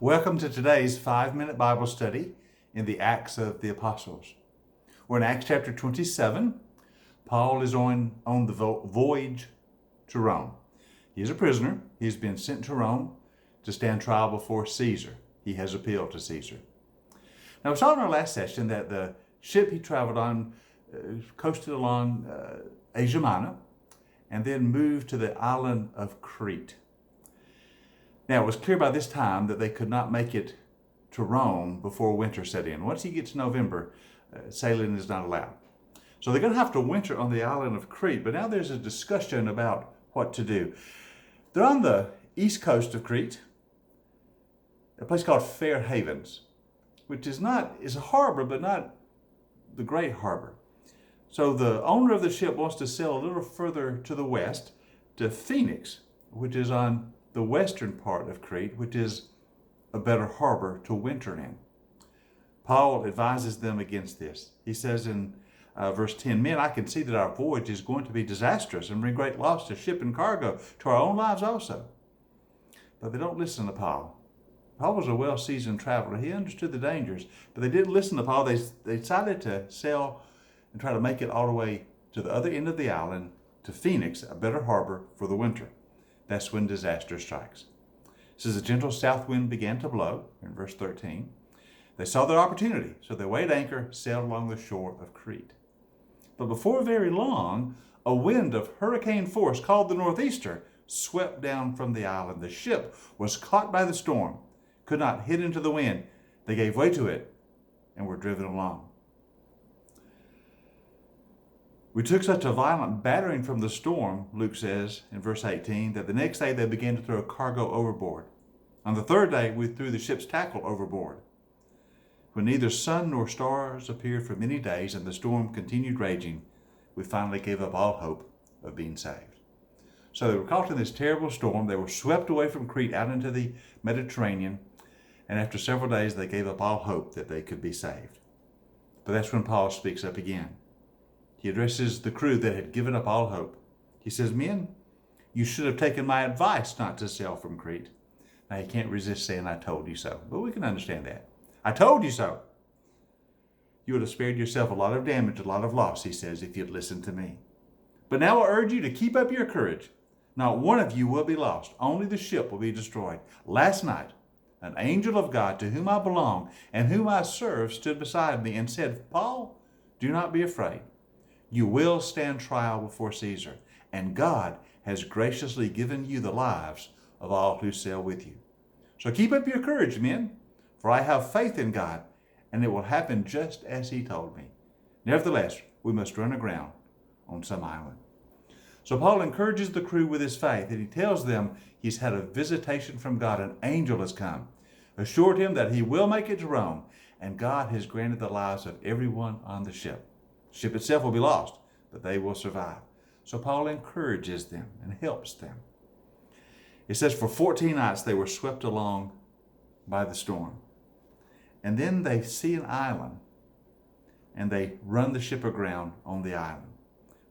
Welcome to today's 5-minute Bible study in the Acts of the Apostles. We're in Acts chapter 27. Paul is on the voyage to Rome. He is a prisoner. He's been sent to Rome to stand trial before Caesar. He has appealed to Caesar. Now, we saw in our last session that the ship he traveled on coasted along Asia Minor and then moved to the island of Crete. Now, it was clear by this time that they could not make it to Rome before winter set in. Once you get to November, sailing is not allowed. So they're going to have to winter on the island of Crete, but now there's a discussion about what to do. They're on the east coast of Crete, a place called Fair Havens, which is a harbor, but not the great harbor. So the owner of the ship wants to sail a little further to the west to Phoenix, which is on the western part of Crete, which is a better harbor to winter in. Paul advises them against this. He says in verse 10, "Men, I can see that our voyage is going to be disastrous and bring great loss to ship and cargo, to our own lives also." But they don't listen to Paul. Paul was a well-seasoned traveler. He understood the dangers, but they didn't listen to Paul. They decided to sail and try to make it all the way to the other end of the island, to Phoenix, a better harbor for the winter. That's when disaster strikes. It says a gentle south wind began to blow, in verse 13. They saw their opportunity, so they weighed anchor, sailed along the shore of Crete. But before very long, a wind of hurricane force called the northeaster swept down from the island. The ship was caught by the storm, could not hit into the wind. They gave way to it and were driven along. We took such a violent battering from the storm, Luke says in verse 18, that the next day they began to throw cargo overboard. On the third day, we threw the ship's tackle overboard. When neither sun nor stars appeared for many days and the storm continued raging, we finally gave up all hope of being saved. So they were caught in this terrible storm. They were swept away from Crete out into the Mediterranean, and after several days, they gave up all hope that they could be saved. But that's when Paul speaks up again. He addresses the crew that had given up all hope. He says, "Men, you should have taken my advice not to sail from Crete." Now, he can't resist saying, "I told you so," but we can understand that. I told you so. You would have spared yourself a lot of damage, a lot of loss, he says, if you'd listened to me. But now I urge you to keep up your courage. Not one of you will be lost. Only the ship will be destroyed. Last night, an angel of God to whom I belong and whom I serve stood beside me and said, 'Paul, do not be afraid. You will stand trial before Caesar, and God has graciously given you the lives of all who sail with you. So keep up your courage, men, for I have faith in God, and it will happen just as he told me. Nevertheless, we must run aground on some island.'" So Paul encourages the crew with his faith, and he tells them he's had a visitation from God. An angel has come, assured him that he will make it to Rome, and God has granted the lives of everyone on the ship. The ship itself will be lost, but they will survive. So Paul encourages them and helps them. It says for 14 nights they were swept along by the storm. And then they see an island, and they run the ship aground on the island.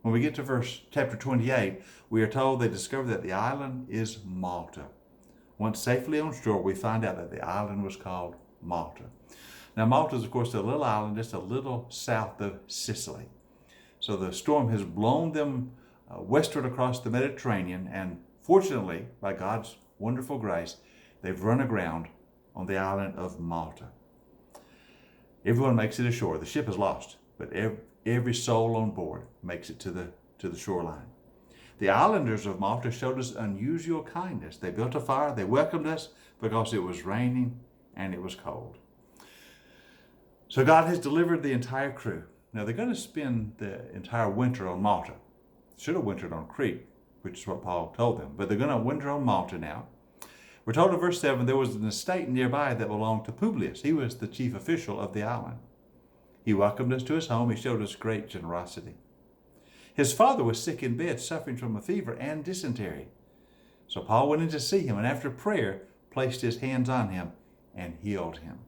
When we get to chapter 28, we are told they discover that the island is Malta. Once safely on shore, we find out that the island was called Malta. Now, Malta is, of course, a little island just a little south of Sicily. So the storm has blown them westward across the Mediterranean, and fortunately, by God's wonderful grace, they've run aground on the island of Malta. Everyone makes it ashore. The ship is lost, but every soul on board makes it to the shoreline. The islanders of Malta showed us unusual kindness. They built a fire. They welcomed us because it was raining and it was cold. So God has delivered the entire crew. Now they're going to spend the entire winter on Malta. Should have wintered on Crete, which is what Paul told them. But they're going to winter on Malta now. We're told in verse 7, there was an estate nearby that belonged to Publius. He was the chief official of the island. He welcomed us to his home. He showed us great generosity. His father was sick in bed, suffering from a fever and dysentery. So Paul went in to see him, and after prayer, placed his hands on him and healed him.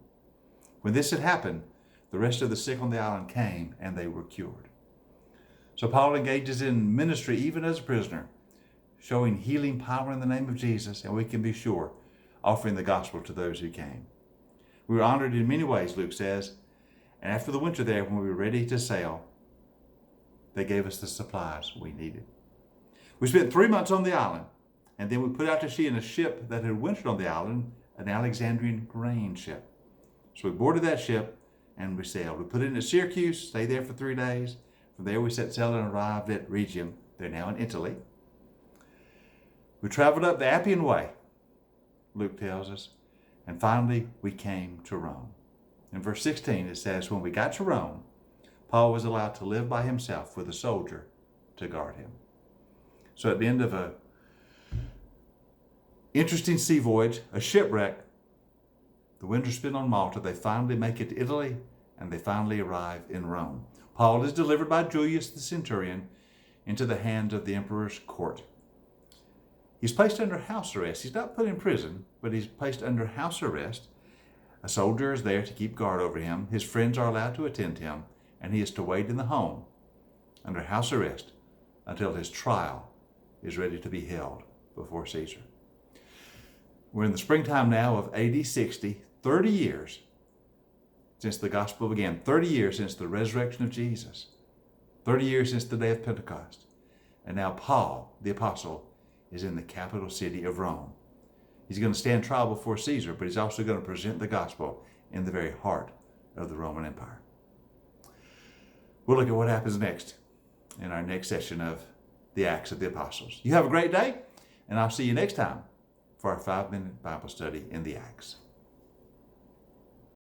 When this had happened, the rest of the sick on the island came, and they were cured. So Paul engages in ministry even as a prisoner, showing healing power in the name of Jesus, and we can be sure offering the gospel to those who came. We were honored in many ways, Luke says, and after the winter there, when we were ready to sail, they gave us the supplies we needed. We spent 3 months on the island, and then we put out to sea in a ship that had wintered on the island, an Alexandrian grain ship. So we boarded that ship and we sailed. We put in at Syracuse, stayed there for 3 days. From there we set sail and arrived at Rhegium. They're now in Italy. We traveled up the Appian Way, Luke tells us, and finally we came to Rome. In verse 16 it says, when we got to Rome, Paul was allowed to live by himself with a soldier to guard him. So at the end of a interesting sea voyage, a shipwreck, the winter spent on Malta, they finally make it to Italy, and they finally arrive in Rome. Paul is delivered by Julius the centurion into the hands of the emperor's court. He's placed under house arrest. He's not put in prison, but he's placed under house arrest. A soldier is there to keep guard over him. His friends are allowed to attend him, and he is to wait in the home under house arrest until his trial is ready to be held before Caesar. We're in the springtime now of AD 60, 30 years since the gospel began, 30 years since the resurrection of Jesus, 30 years since the day of Pentecost. And now Paul, the apostle, is in the capital city of Rome. He's going to stand trial before Caesar, but he's also going to present the gospel in the very heart of the Roman Empire. We'll look at what happens next in our next session of the Acts of the Apostles. You have a great day, and I'll see you next time for our 5-minute Bible study in the Acts.